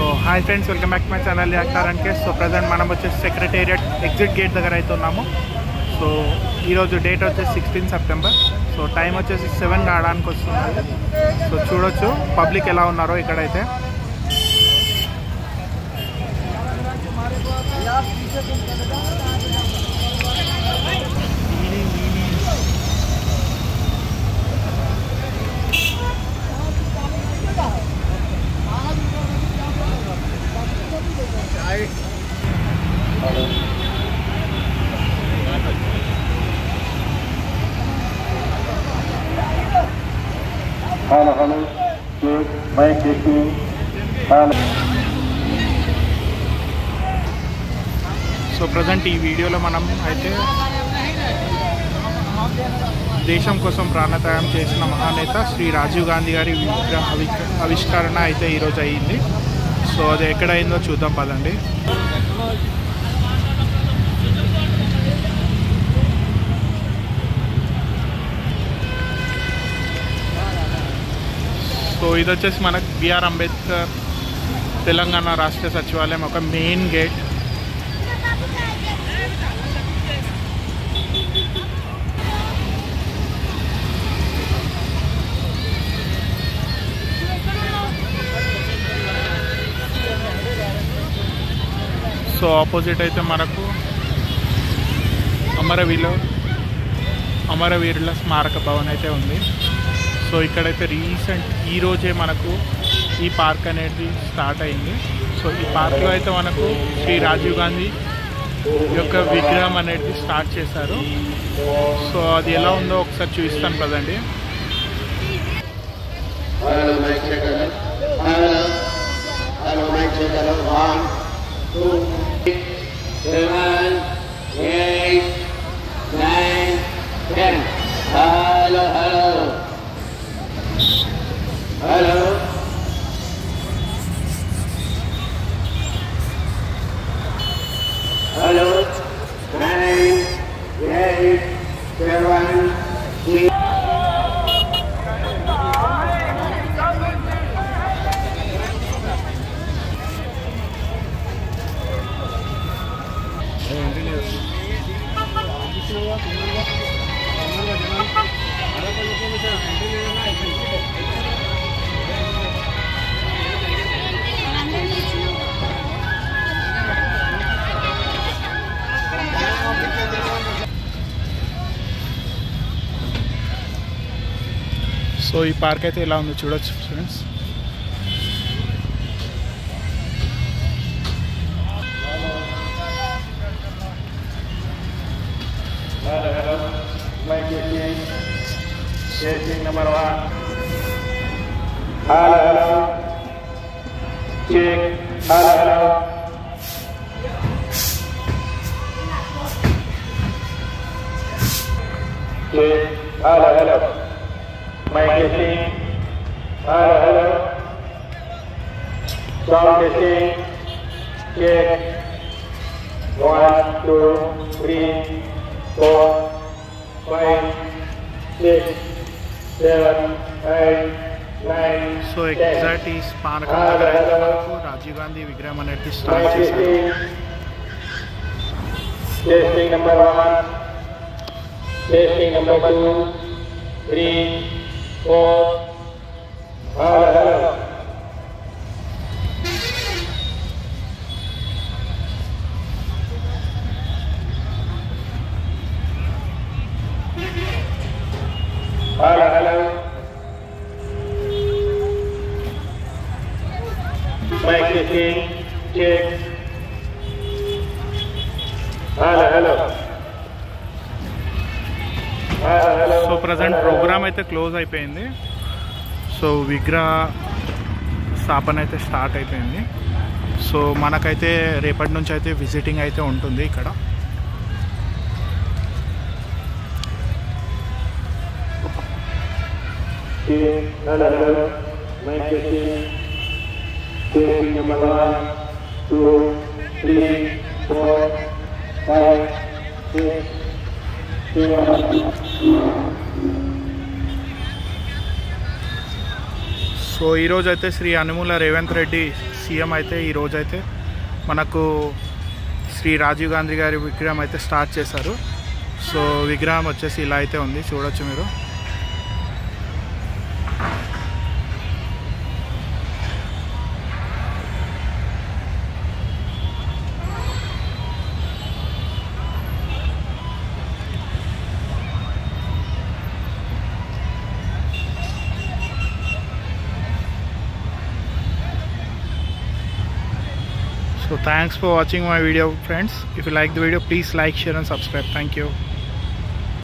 So hi friends, welcome back to my channel యాక్టారంకే. So present మనం వచ్చేసి secretariat exit gate దగ్గర అయితే ఉన్నాము. సో ఈరోజు డేట్ వచ్చేసి 16 సెప్టెంబర్. సో టైం వచ్చేసి 7 కావడానికి వస్తుంది. సో చూడొచ్చు పబ్లిక్ ఎలా ఉన్నారో ఇక్కడైతే. Halo, halo, cek, mic checking, halo. So present ఈ వీడియోలో మనం అయితే దేశం కోసం ప్రాణత్యాగం చేసిన మహానేత శ్రీ రాజీవ్ గాంధీ గారి విగ్రహ ఆవిష్కరణ అయితే ఈరోజు అయ్యింది. సో అది ఎక్కడ అయిందో చూద్దాం పదండి. సో ఇది వచ్చేసి మనకు బిఆర్ అంబేద్కర్ తెలంగాణ రాష్ట్ర సచివాలయం ఒక మెయిన్ గేట్. సో ఆపోజిట్ అయితే మనకు అమరవీరుల స్మారక భవన్ అయితే ఉంది. సో ఇక్కడైతే ఈరోజే మనకు ఈ పార్క్ అనేది స్టార్ట్ అయింది. సో ఈ పార్క్లో అయితే మనకు శ్రీ రాజీవ్ గాంధీ యొక్క విగ్రహం అనేది స్టార్ట్ చేశారు. సో అది ఎలా ఉందో ఒకసారి చూపిస్తాను కదండి. Hello, hello. Hello. Hello. 9, 8, 7, 6. So ఈ పార్క్ అయితే ఎలా ఉందో చూడొచ్చు friends. Number 1. Hello, hello. Check. Hello, hello. Check. Hello, hello. Mic testing. Hello, hello. Sound testing. Check. 1, 2, 3, 4, 5, 6, 7, 8, 9. So exact ఈ స్మారకం దగ్గర అయితే మనకు రాజీవ్ గాంధీ విగ్రహం అనేది స్టార్ట్ చేశారు. Testing number 1, testing number 2, 3, 4. Hello, hello. Hello, hello. Mic testing, check. Hello, hello. Hello, hello. So present program అయితే close అయిపోయింది. So విగ్రహ స్థాపన అయితే స్టార్ట్ అయిపోయింది. సో మనకైతే రేపటి నుంచి అయితే విజిటింగ్ అయితే ఉంటుంది ఇక్కడ. Hello, hello. Mic testing. Testing number 1, 2, 3, 4, 5, 6, 7. So ఈరోజు అయితే శ్రీ అనుముల రేవంత్ రెడ్డి సీఎం అయితే ఈ రోజైతే మనకు శ్రీ రాజీవ్ గాంధీ గారి విగ్రహం అయితే స్టార్ట్ చేశారు. సో విగ్రహం వచ్చేసి ఇలా అయితే ఉంది, చూడొచ్చు మీరు. So thanks for watching my video, friends. If you like the video, please like, share and subscribe. Thank you.